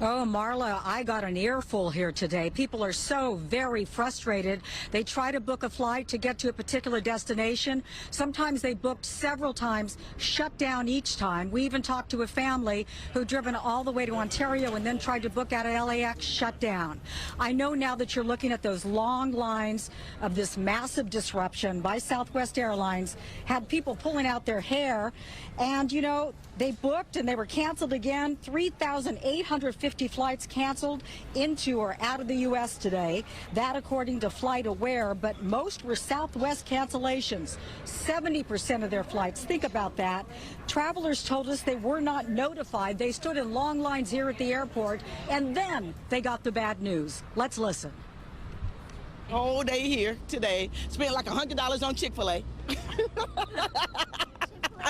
Oh, Marla, I got an earful here today. People are so very frustrated. They try to book a flight to get to a particular destination. Sometimes they booked several times, shut down each time. We even talked to a family who'd driven all the way to Ontario and then tried to book out of LAX, shut down. I know now that you're looking at those long lines of this massive disruption by Southwest Airlines, had people pulling out their hair, and, you know, they booked and they were canceled again. 3,850 flights canceled into or out of the U.S. today. That according to FlightAware, but most were Southwest cancellations. 70% of their flights. Think about that. Travelers told us they were not notified. They stood in long lines here at the airport, and then they got the bad news. Let's listen. Whole day here today. Spent like $100 on Chick-fil-A.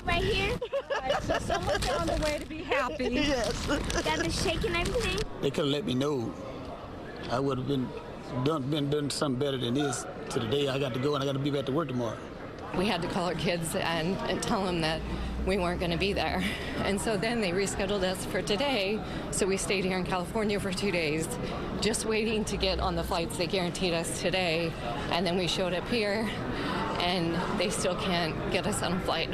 Right here? Right, so someone found a way to be happy. Yes. Got the shake and everything? They could have let me know. I would have been done something better than this. To the day I got to go and I got to be back to work tomorrow. We had to call our kids and tell them that we weren't going to be there. And so then they rescheduled us for today. So we stayed here in California for 2 days, just waiting to get on the flights they guaranteed us today. And then we showed up here, and they still can't get us on a flight.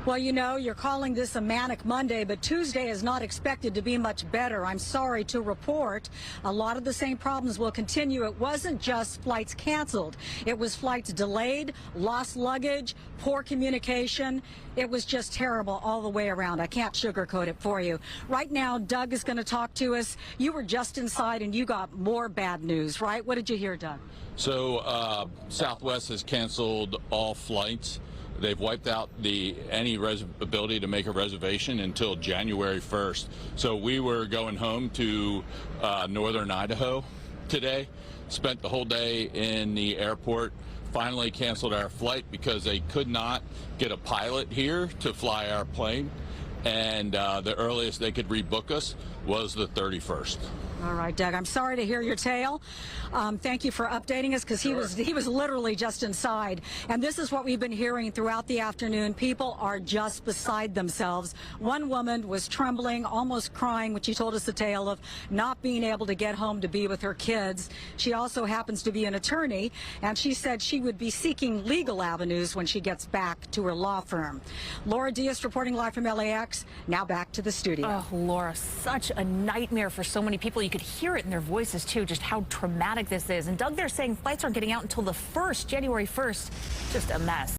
Well, you know, you're calling this a manic Monday, but Tuesday is not expected to be much better. I'm sorry to report a lot of the same problems will continue. It wasn't just flights canceled. It was flights delayed, lost luggage, poor communication. It was just terrible all the way around. I can't sugarcoat it for you. Right now, Doug is going to talk to us. You were just inside and you got more bad news, right? What did you hear, Doug? So Southwest has canceled all flights. They've wiped out any ability to make a reservation until January 1st. So we were going home to northern Idaho today, spent the whole day in the airport, finally canceled our flight because they could not get a pilot here to fly our plane, and the earliest they could rebook us was the 31st. All right, Doug, I'm sorry to hear your tale. Thank you for updating us, because he was literally just inside. And this is what we've been hearing throughout the afternoon. People are just beside themselves. One woman was trembling, almost crying when she told us the tale of not being able to get home to be with her kids. She also happens to be an attorney, and she said she would be seeking legal avenues when she gets back to her law firm. Laura Diaz reporting live from LAX. Now back to the studio. Oh, Laura, such a nightmare for so many people. You could hear it in their voices, too, just how traumatic this is. And Doug, they're saying flights aren't getting out until the 1st, January 1st. Just a mess.